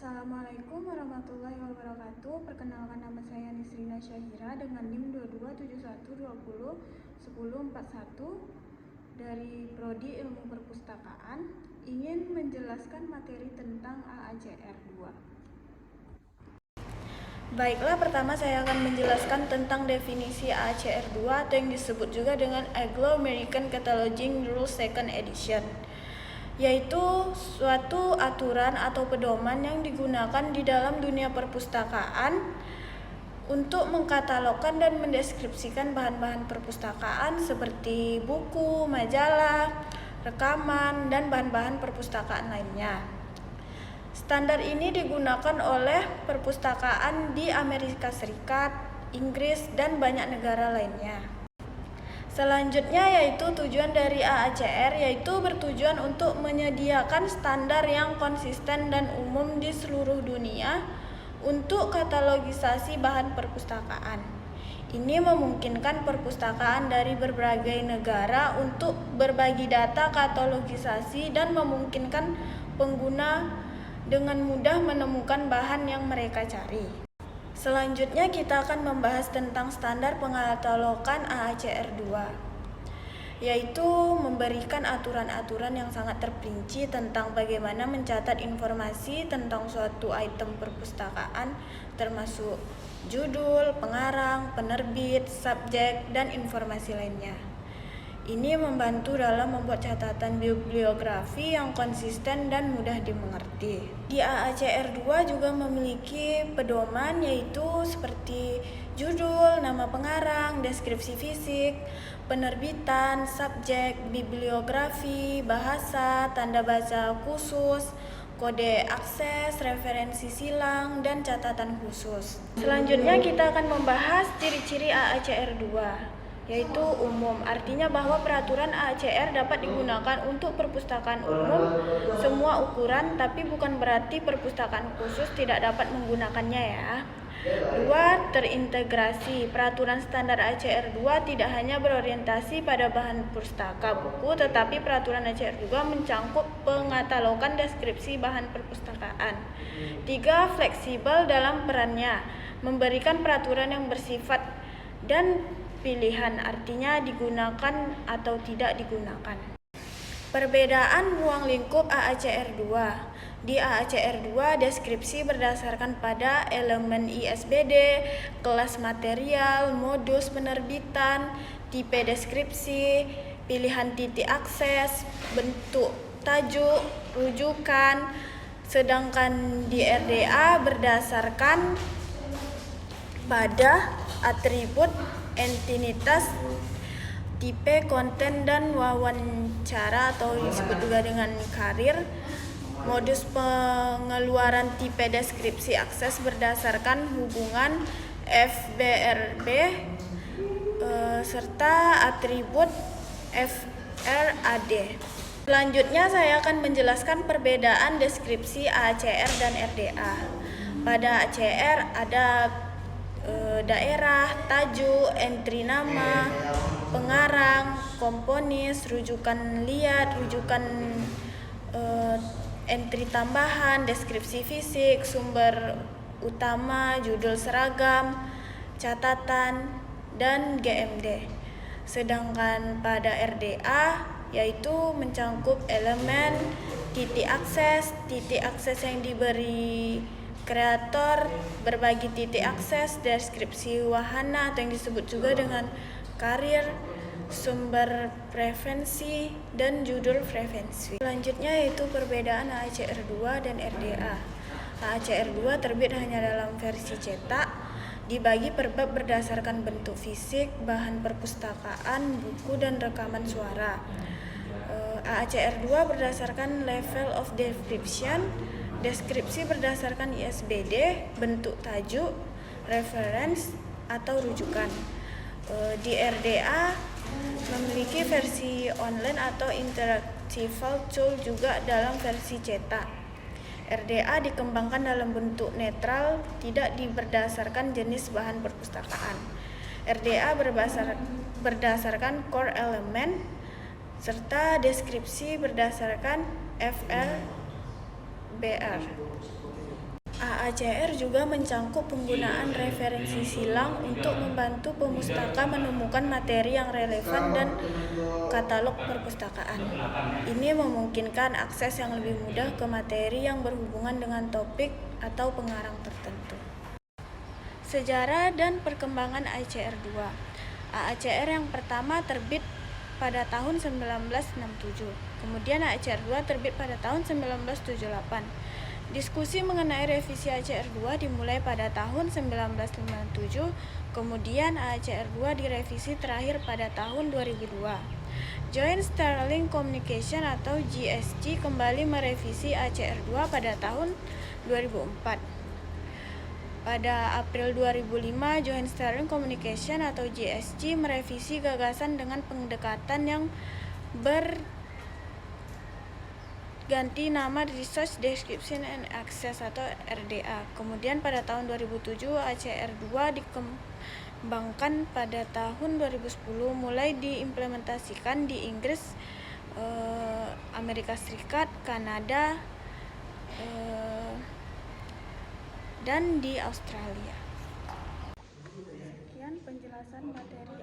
Assalamualaikum warahmatullahi wabarakatuh. Perkenalkan, nama saya Nisrina Syahira dengan NIM 2271201041 dari Prodi Ilmu Perpustakaan, ingin menjelaskan materi tentang AACR 2. Baiklah, pertama saya akan menjelaskan tentang definisi AACR 2 atau yang disebut juga dengan Anglo-American Cataloging Rules Second Edition, yaitu suatu aturan atau pedoman yang digunakan di dalam dunia perpustakaan untuk mengkatalogkan dan mendeskripsikan bahan-bahan perpustakaan seperti buku, majalah, rekaman, dan bahan-bahan perpustakaan lainnya. Standar ini digunakan oleh perpustakaan di Amerika Serikat, Inggris, dan banyak negara lainnya. Selanjutnya yaitu tujuan dari AACR, yaitu bertujuan untuk menyediakan standar yang konsisten dan umum di seluruh dunia untuk katalogisasi bahan perpustakaan. Ini memungkinkan perpustakaan dari berbagai negara untuk berbagi data katalogisasi dan memungkinkan pengguna dengan mudah menemukan bahan yang mereka cari. Selanjutnya kita akan membahas tentang standar pengkatalogan AACR 2, yaitu memberikan aturan-aturan yang sangat terperinci tentang bagaimana mencatat informasi tentang suatu item perpustakaan, termasuk judul, pengarang, penerbit, subjek, dan informasi lainnya. Ini membantu dalam membuat catatan bibliografi yang konsisten dan mudah dimengerti. Di AACR 2 juga memiliki pedoman, yaitu seperti judul, nama pengarang, deskripsi fisik, penerbitan, subjek, bibliografi, bahasa, tanda baca khusus, kode akses, referensi silang, dan catatan khusus. Selanjutnya kita akan membahas ciri-ciri AACR 2, yaitu umum. Artinya bahwa peraturan AACR dapat digunakan untuk perpustakaan umum semua ukuran, tapi bukan berarti perpustakaan khusus tidak dapat menggunakannya ya. 2. Terintegrasi. Peraturan standar AACR 2 tidak hanya berorientasi pada bahan pustaka buku, tetapi peraturan AACR juga mencangkup pengkatalogan deskripsi bahan perpustakaan. 3. Fleksibel dalam perannya, memberikan peraturan yang bersifat dan pilihan, artinya digunakan atau tidak digunakan. Perbedaan ruang lingkup AACR 2. Di AACR 2, deskripsi berdasarkan pada elemen ISBD, kelas material, modus penerbitan, tipe deskripsi, pilihan titik akses, bentuk tajuk, rujukan. Sedangkan di RDA berdasarkan pada atribut, entitas, tipe, konten, dan wawancara atau disebut juga dengan karir. Modus pengeluaran tipe deskripsi akses berdasarkan hubungan FBRB serta atribut FRAD. Selanjutnya saya akan menjelaskan perbedaan deskripsi AACR dan RDA. Pada AACR ada daerah, tajuk, entry nama, pengarang, komponis, rujukan liat, rujukan entry tambahan, deskripsi fisik, sumber utama, judul seragam, catatan, dan GMD. Sedangkan pada RDA yaitu mencangkup elemen titik akses yang diberi kreator, berbagi titik akses, deskripsi wahana atau yang disebut juga dengan karir, sumber preferensi, dan judul preferensi. Selanjutnya yaitu perbedaan AACR 2 dan RDA. AACR 2 terbit hanya dalam versi cetak, dibagi per bab berdasarkan bentuk fisik, bahan perpustakaan, buku, dan rekaman suara. AACR 2 berdasarkan level of description, deskripsi berdasarkan ISBD, bentuk tajuk, reference, atau rujukan. Di RDA memiliki versi online atau interactive tool juga dalam versi cetak. RDA dikembangkan dalam bentuk netral, tidak berdasarkan jenis bahan perpustakaan. RDA berdasarkan core element, serta deskripsi berdasarkan FRBR. AACR juga mencangkup penggunaan referensi silang untuk membantu pemustaka menemukan materi yang relevan dan katalog perpustakaan. Ini memungkinkan akses yang lebih mudah ke materi yang berhubungan dengan topik atau pengarang tertentu. Sejarah dan perkembangan AACR 2. AACR yang pertama terbit pada tahun 1967. Kemudian AACR 2 terbit pada tahun 1978. Diskusi mengenai revisi AACR 2 dimulai pada tahun 1957. Kemudian AACR 2 direvisi terakhir pada tahun 2002. Joint Sterling Communication atau JSC kembali merevisi AACR 2 pada tahun 2004. Pada April 2005, Joint Sterling Communication atau JSC merevisi gagasan dengan pendekatan yang berganti nama Research Description and Access atau RDA. Kemudian pada tahun 2007, AACR 2 dikembangkan pada tahun 2010, mulai diimplementasikan di Inggris, Amerika Serikat, Kanada, dan di Australia. Sekian penjelasan materi